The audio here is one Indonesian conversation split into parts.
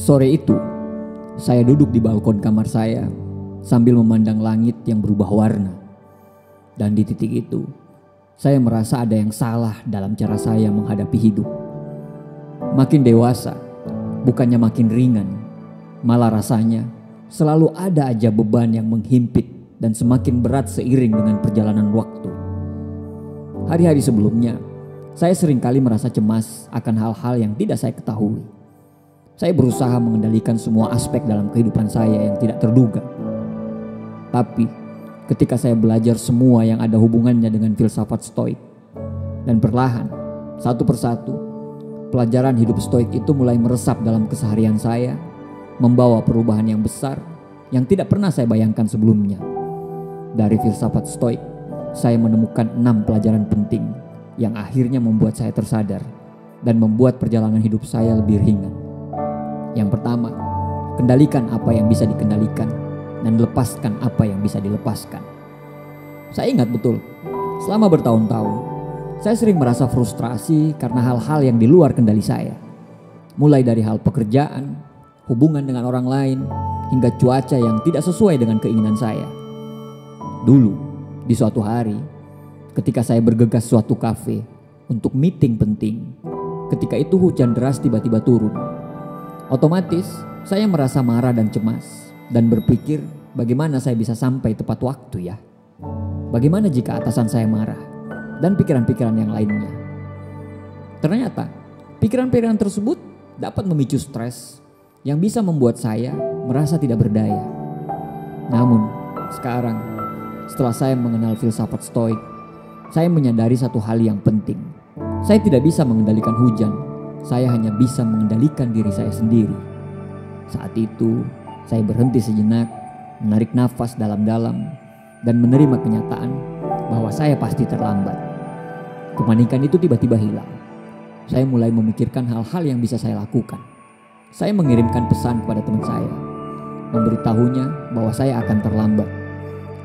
Sore itu, saya duduk di balkon kamar saya sambil memandang langit yang berubah warna. Dan di titik itu, saya merasa ada yang salah dalam cara saya menghadapi hidup. Makin dewasa, bukannya makin ringan, malah rasanya selalu ada aja beban yang menghimpit dan semakin berat seiring dengan perjalanan waktu. Hari-hari sebelumnya, saya seringkali merasa cemas akan hal-hal yang tidak saya ketahui. Saya berusaha mengendalikan semua aspek dalam kehidupan saya yang tidak terduga. Tapi ketika saya belajar semua yang ada hubungannya dengan filsafat stoik, dan perlahan, satu persatu, pelajaran hidup stoik itu mulai meresap dalam keseharian saya, membawa perubahan yang besar yang tidak pernah saya bayangkan sebelumnya. Dari filsafat stoik, saya menemukan 6 pelajaran penting yang akhirnya membuat saya tersadar dan membuat perjalanan hidup saya lebih ringan. Yang pertama, kendalikan apa yang bisa dikendalikan dan lepaskan apa yang bisa dilepaskan. Saya ingat betul, selama bertahun-tahun, saya sering merasa frustrasi karena hal-hal yang di luar kendali saya. Mulai dari hal pekerjaan, hubungan dengan orang lain, hingga cuaca yang tidak sesuai dengan keinginan saya. Dulu, di suatu hari, ketika saya bergegas suatu kafe untuk meeting penting, ketika itu hujan deras tiba-tiba turun. Otomatis saya merasa marah dan cemas dan berpikir bagaimana saya bisa sampai tepat waktu ya. Bagaimana jika atasan saya marah dan pikiran-pikiran yang lainnya. Ternyata pikiran-pikiran tersebut dapat memicu stres yang bisa membuat saya merasa tidak berdaya. Namun sekarang setelah saya mengenal filsafat stoik, saya menyadari satu hal yang penting. Saya tidak bisa mengendalikan hujan. Saya hanya bisa mengendalikan diri saya sendiri. Saat itu, saya berhenti sejenak, menarik nafas dalam-dalam, dan menerima kenyataan bahwa saya pasti terlambat. Kepanikan itu tiba-tiba hilang. Saya mulai memikirkan hal-hal yang bisa saya lakukan. Saya mengirimkan pesan kepada teman saya, memberitahunya bahwa saya akan terlambat.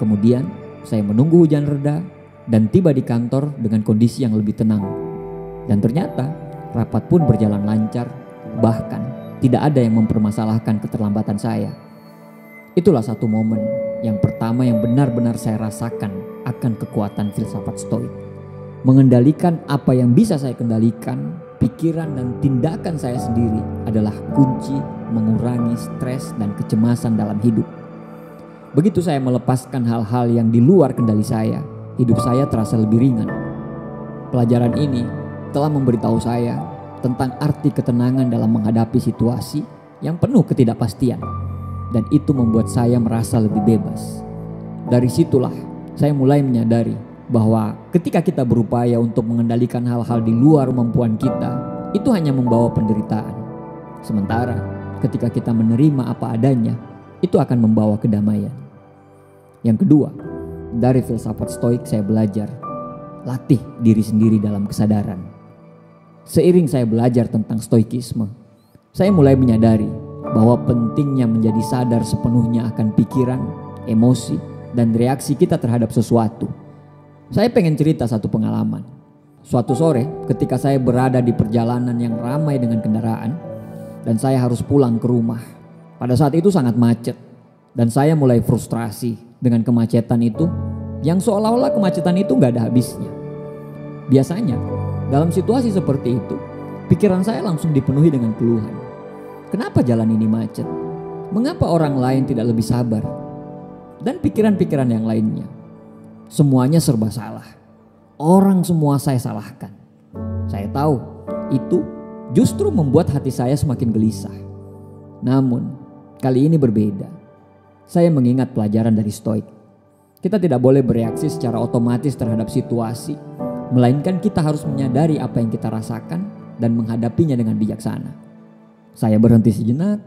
Kemudian, saya menunggu hujan reda dan tiba di kantor dengan kondisi yang lebih tenang. Dan ternyata, rapat pun berjalan lancar, bahkan tidak ada yang mempermasalahkan keterlambatan saya. Itulah satu momen yang pertama yang benar-benar saya rasakan akan kekuatan filsafat stoik. Mengendalikan apa yang bisa saya kendalikan, pikiran dan tindakan saya sendiri adalah kunci mengurangi stres dan kecemasan dalam hidup. Begitu saya melepaskan hal-hal yang di luar kendali saya, hidup saya terasa lebih ringan. Pelajaran ini telah memberitahu saya tentang arti ketenangan dalam menghadapi situasi yang penuh ketidakpastian, dan itu membuat saya merasa lebih bebas. Dari situlah saya mulai menyadari bahwa ketika kita berupaya untuk mengendalikan hal-hal di luar kemampuan kita, itu hanya membawa penderitaan. Sementara ketika kita menerima apa adanya, itu akan membawa kedamaian. Yang kedua, dari filsafat stoik saya belajar latih diri sendiri dalam kesadaran. Seiring saya belajar tentang stoikisme, saya mulai menyadari bahwa pentingnya menjadi sadar sepenuhnya akan pikiran, emosi, dan reaksi kita terhadap sesuatu. Saya pengen cerita satu pengalaman. Suatu sore ketika saya berada di perjalanan yang ramai dengan kendaraan dan saya harus pulang ke rumah. Pada saat itu sangat macet dan saya mulai frustrasi dengan kemacetan itu yang seolah-olah kemacetan itu gak ada habisnya. Biasanya dalam situasi seperti itu, pikiran saya langsung dipenuhi dengan keluhan. Kenapa jalan ini macet? Mengapa orang lain tidak lebih sabar? Dan pikiran-pikiran yang lainnya. Semuanya serba salah. Orang semua saya salahkan. Saya tahu itu justru membuat hati saya semakin gelisah. Namun, kali ini berbeda. Saya mengingat pelajaran dari stoik. Kita tidak boleh bereaksi secara otomatis terhadap situasi, melainkan kita harus menyadari apa yang kita rasakan dan menghadapinya dengan bijaksana. Saya berhenti sejenak,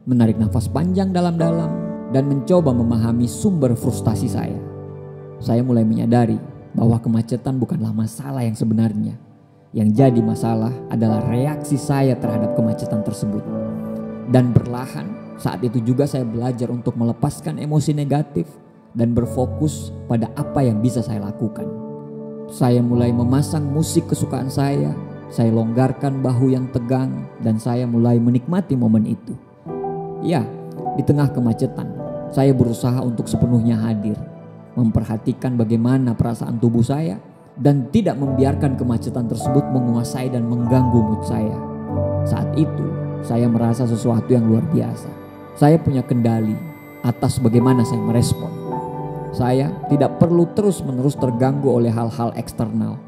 menarik nafas panjang dalam-dalam, dan mencoba memahami sumber frustasi saya. Saya mulai menyadari bahwa kemacetan bukanlah masalah yang sebenarnya. Yang jadi masalah adalah reaksi saya terhadap kemacetan tersebut. Dan perlahan saat itu juga saya belajar untuk melepaskan emosi negatif dan berfokus pada apa yang bisa saya lakukan. Saya mulai memasang musik kesukaan saya longgarkan bahu yang tegang, dan saya mulai menikmati momen itu. Ya, di tengah kemacetan, saya berusaha untuk sepenuhnya hadir, memperhatikan bagaimana perasaan tubuh saya, dan tidak membiarkan kemacetan tersebut menguasai dan mengganggu mood saya. Saat itu, saya merasa sesuatu yang luar biasa. Saya punya kendali atas bagaimana saya merespon. Saya tidak perlu terus-menerus terganggu oleh hal-hal eksternal,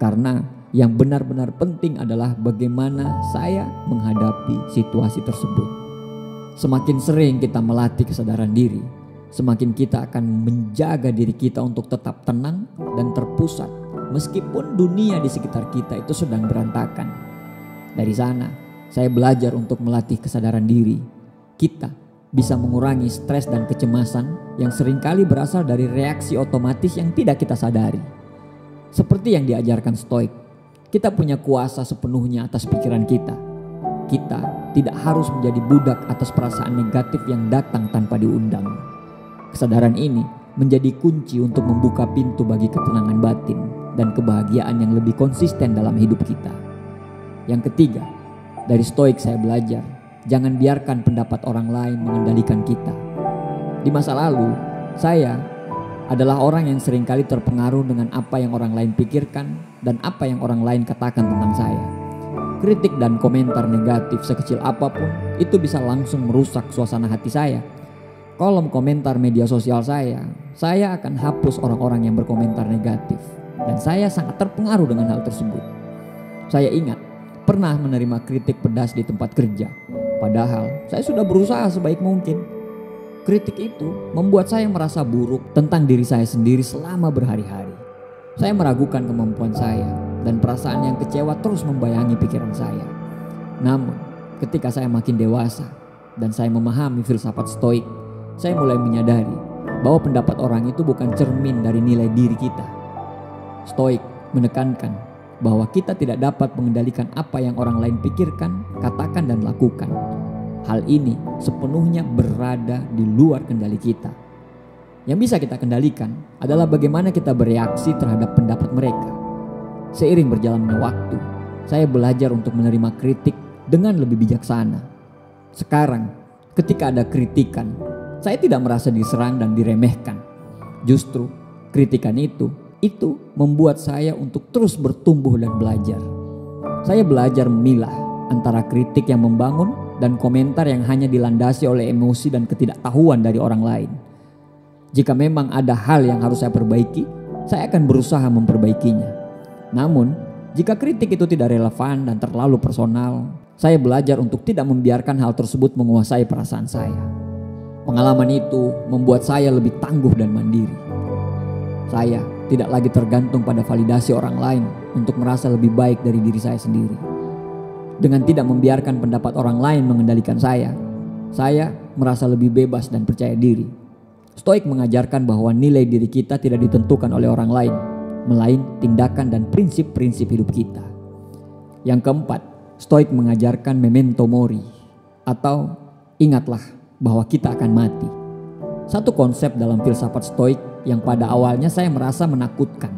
karena yang benar-benar penting adalah bagaimana saya menghadapi situasi tersebut. Semakin sering kita melatih kesadaran diri, semakin kita akan menjaga diri kita untuk tetap tenang dan terpusat meskipun dunia di sekitar kita itu sedang berantakan. Dari sana, saya belajar untuk melatih kesadaran diri. Kita bisa mengurangi stres dan kecemasan yang seringkali berasal dari reaksi otomatis yang tidak kita sadari. Seperti yang diajarkan Stoik, kita punya kuasa sepenuhnya atas pikiran kita. Kita tidak harus menjadi budak atas perasaan negatif yang datang tanpa diundang. Kesadaran ini menjadi kunci untuk membuka pintu bagi ketenangan batin dan kebahagiaan yang lebih konsisten dalam hidup kita. Yang ketiga, dari Stoik saya belajar, jangan biarkan pendapat orang lain mengendalikan kita. Di masa lalu, saya adalah orang yang seringkali terpengaruh dengan apa yang orang lain pikirkan dan apa yang orang lain katakan tentang saya. Kritik dan komentar negatif sekecil apapun itu bisa langsung merusak suasana hati saya. Kolom komentar media sosial saya akan hapus orang-orang yang berkomentar negatif, dan saya sangat terpengaruh dengan hal tersebut. Saya ingat pernah menerima kritik pedas di tempat kerja, padahal saya sudah berusaha sebaik mungkin. Kritik itu membuat saya merasa buruk tentang diri saya sendiri selama berhari-hari. Saya meragukan kemampuan saya dan perasaan yang kecewa terus membayangi pikiran saya. Namun, ketika saya makin dewasa dan saya memahami filsafat Stoik, saya mulai menyadari bahwa pendapat orang itu bukan cermin dari nilai diri kita. Stoik menekankan bahwa kita tidak dapat mengendalikan apa yang orang lain pikirkan, katakan, dan lakukan. Hal ini sepenuhnya berada di luar kendali kita. Yang bisa kita kendalikan adalah bagaimana kita bereaksi terhadap pendapat mereka. Seiring berjalannya waktu, saya belajar untuk menerima kritik dengan lebih bijaksana. Sekarang, ketika ada kritikan, saya tidak merasa diserang dan diremehkan. Justru, kritikan itu membuat saya untuk terus bertumbuh dan belajar. Saya belajar memilah antara kritik yang membangun dan komentar yang hanya dilandasi oleh emosi dan ketidaktahuan dari orang lain. Jika memang ada hal yang harus saya perbaiki, saya akan berusaha memperbaikinya. Namun, jika kritik itu tidak relevan dan terlalu personal, saya belajar untuk tidak membiarkan hal tersebut menguasai perasaan saya. Pengalaman itu membuat saya lebih tangguh dan mandiri. Saya tidak lagi tergantung pada validasi orang lain untuk merasa lebih baik dari diri saya sendiri. Dengan tidak membiarkan pendapat orang lain mengendalikan saya merasa lebih bebas dan percaya diri. Stoik mengajarkan bahwa nilai diri kita tidak ditentukan oleh orang lain, melainkan tindakan dan prinsip-prinsip hidup kita. Yang keempat, Stoik mengajarkan memento mori, atau ingatlah bahwa kita akan mati. Satu konsep dalam filsafat Stoik yang pada awalnya saya merasa menakutkan,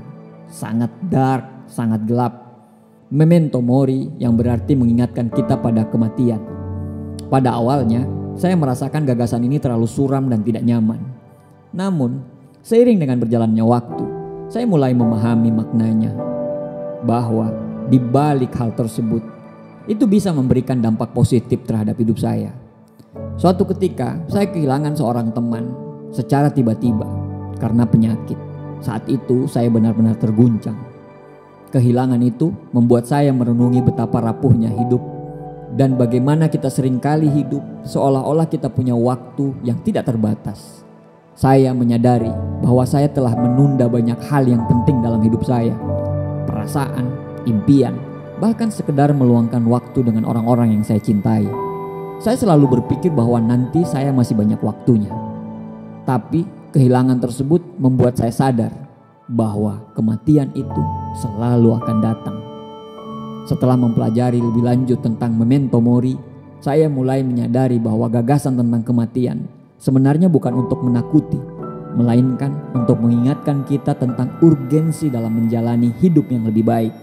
sangat dark, sangat gelap. Memento mori yang berarti mengingatkan kita pada kematian. Pada awalnya, saya merasakan gagasan ini terlalu suram dan tidak nyaman. Namun, seiring dengan berjalannya waktu, saya mulai memahami maknanya, bahwa di balik hal tersebut, itu bisa memberikan dampak positif terhadap hidup saya. Suatu ketika, saya kehilangan seorang teman secara tiba-tiba karena penyakit. Saat itu, saya benar-benar terguncang. Kehilangan itu membuat saya merenungi betapa rapuhnya hidup dan bagaimana kita seringkali hidup seolah-olah kita punya waktu yang tidak terbatas. Saya menyadari bahwa saya telah menunda banyak hal yang penting dalam hidup saya. Perasaan, impian, bahkan sekedar meluangkan waktu dengan orang-orang yang saya cintai. Saya selalu berpikir bahwa nanti saya masih banyak waktunya. Tapi kehilangan tersebut membuat saya sadar bahwa kematian itu selalu akan datang. Setelah mempelajari lebih lanjut tentang memento mori, saya mulai menyadari bahwa gagasan tentang kematian sebenarnya bukan untuk menakuti, melainkan untuk mengingatkan kita tentang urgensi dalam menjalani hidup yang lebih baik.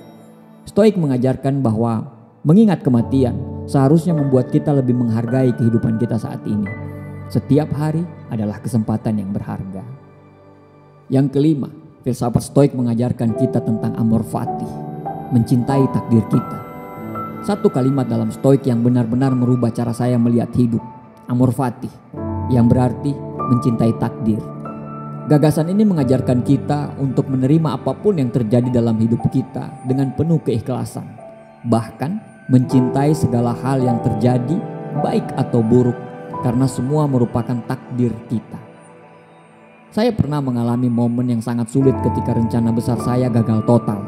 Stoik mengajarkan bahwa Mengingat kematian seharusnya membuat kita lebih menghargai kehidupan kita saat ini. Setiap hari adalah kesempatan yang berharga. Yang kelima, filsafat Stoik mengajarkan kita tentang amor fati, mencintai takdir kita. Satu kalimat dalam Stoik yang benar-benar merubah cara saya melihat hidup, amor fati, yang berarti mencintai takdir. Gagasan ini mengajarkan kita untuk menerima apapun yang terjadi dalam hidup kita dengan penuh keikhlasan. Bahkan mencintai segala hal yang terjadi, baik atau buruk, karena semua merupakan takdir kita. Saya pernah mengalami momen yang sangat sulit ketika rencana besar saya gagal total.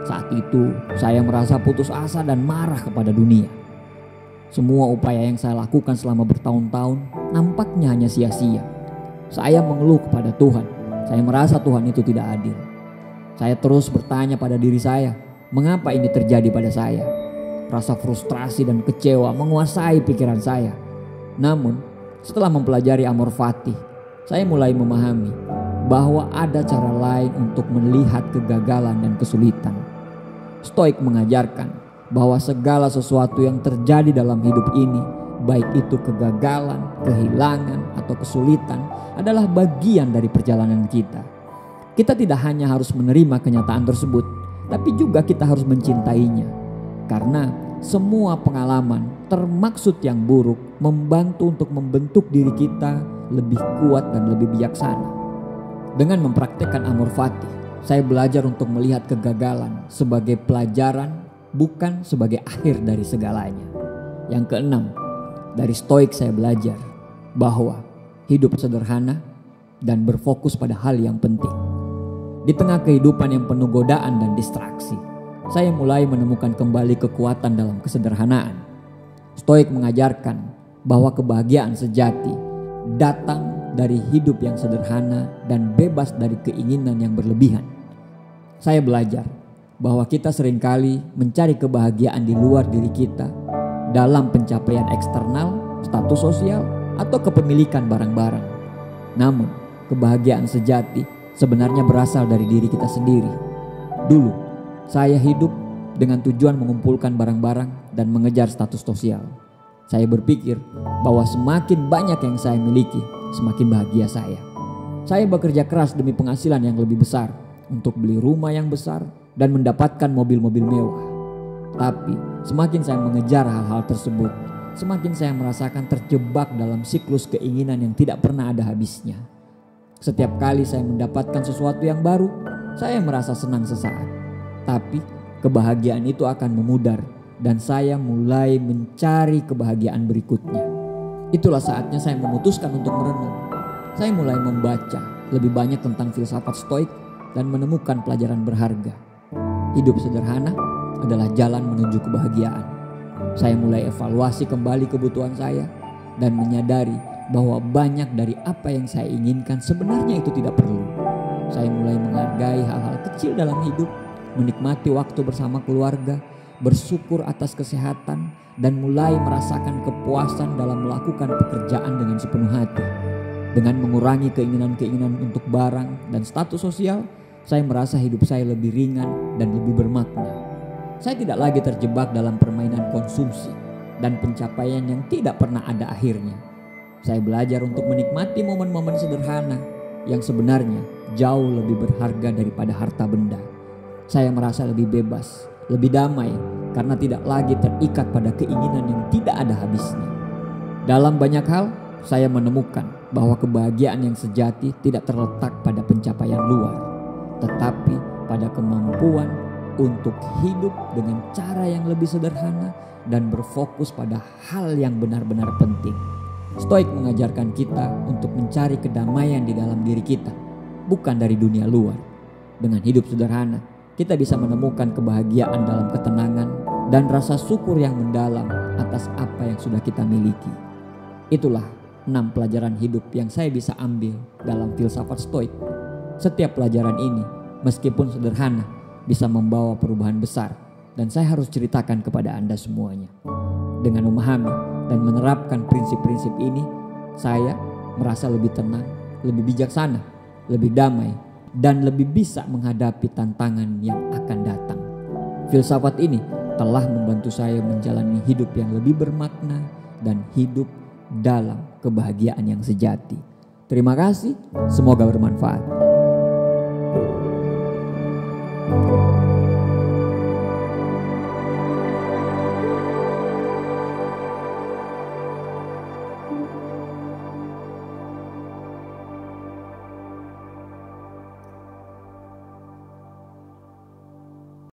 Saat itu saya merasa putus asa dan marah kepada dunia. Semua upaya yang saya lakukan selama bertahun-tahun nampaknya hanya sia-sia. Saya mengeluh kepada Tuhan. Saya merasa Tuhan itu tidak adil. Saya terus bertanya pada diri saya, mengapa ini terjadi pada saya? Rasa frustrasi dan kecewa menguasai pikiran saya. Namun setelah mempelajari amor fati, saya mulai memahami bahwa ada cara lain untuk melihat kegagalan dan kesulitan. Stoik mengajarkan bahwa segala sesuatu yang terjadi dalam hidup ini, baik itu kegagalan, kehilangan, atau kesulitan, adalah bagian dari perjalanan kita. Kita tidak hanya harus menerima kenyataan tersebut, tapi juga kita harus mencintainya. Karena semua pengalaman, termaksud yang buruk, membantu untuk membentuk diri kita lebih kuat dan lebih bijaksana. Dengan mempraktikkan amor fati, saya belajar untuk melihat kegagalan sebagai pelajaran, bukan sebagai akhir dari segalanya. Yang keenam, dari Stoik saya belajar bahwa hidup sederhana dan berfokus pada hal yang penting. Di tengah kehidupan yang penuh godaan dan distraksi, saya mulai menemukan kembali kekuatan dalam kesederhanaan. Stoik mengajarkan bahwa kebahagiaan sejati datang dari hidup yang sederhana dan bebas dari keinginan yang berlebihan. Saya belajar bahwa kita seringkali mencari kebahagiaan di luar diri kita dalam pencapaian eksternal, status sosial, atau kepemilikan barang-barang. Namun, kebahagiaan sejati sebenarnya berasal dari diri kita sendiri. Dulu, saya hidup dengan tujuan mengumpulkan barang-barang dan mengejar status sosial. Saya berpikir bahwa semakin banyak yang saya miliki, semakin bahagia saya. Saya bekerja keras demi penghasilan yang lebih besar, untuk beli rumah yang besar dan mendapatkan mobil-mobil mewah. Tapi semakin saya mengejar hal-hal tersebut, semakin saya merasakan terjebak dalam siklus keinginan yang tidak pernah ada habisnya. Setiap kali saya mendapatkan sesuatu yang baru, saya merasa senang sesaat. Tapi kebahagiaan itu akan memudar dan saya mulai mencari kebahagiaan berikutnya. Itulah saatnya saya memutuskan untuk merenung. Saya mulai membaca lebih banyak tentang filsafat Stoik dan menemukan pelajaran berharga. Hidup sederhana adalah jalan menuju kebahagiaan. Saya mulai evaluasi kembali kebutuhan saya dan menyadari bahwa banyak dari apa yang saya inginkan sebenarnya itu tidak perlu. Saya mulai menghargai hal-hal kecil dalam hidup, menikmati waktu bersama keluarga, bersyukur atas kesehatan, dan mulai merasakan kepuasan dalam melakukan pekerjaan dengan sepenuh hati. Dengan mengurangi keinginan-keinginan untuk barang dan status sosial, saya merasa hidup saya lebih ringan dan lebih bermakna. Saya tidak lagi terjebak dalam permainan konsumsi dan pencapaian yang tidak pernah ada akhirnya. Saya belajar untuk menikmati momen-momen sederhana yang sebenarnya jauh lebih berharga daripada harta benda. Saya merasa lebih bebas, lebih damai, karena tidak lagi terikat pada keinginan yang tidak ada habisnya. Dalam banyak hal, saya menemukan bahwa kebahagiaan yang sejati tidak terletak pada pencapaian luar, tetapi pada kemampuan untuk hidup dengan cara yang lebih sederhana dan berfokus pada hal yang benar-benar penting. Stoik mengajarkan kita untuk mencari kedamaian di dalam diri kita, bukan dari dunia luar. Dengan hidup sederhana, kita bisa menemukan kebahagiaan dalam ketenangan dan rasa syukur yang mendalam atas apa yang sudah kita miliki. Itulah 6 pelajaran hidup yang saya bisa ambil dalam filsafat Stoik. Setiap pelajaran ini, meskipun sederhana, bisa membawa perubahan besar, dan saya harus ceritakan kepada Anda semuanya. Dengan memahami dan menerapkan prinsip-prinsip ini, saya merasa lebih tenang, lebih bijaksana, lebih damai, dan lebih bisa menghadapi tantangan yang akan datang. Filsafat ini telah membantu saya menjalani hidup yang lebih bermakna dan hidup dalam kebahagiaan yang sejati. Terima kasih, semoga bermanfaat.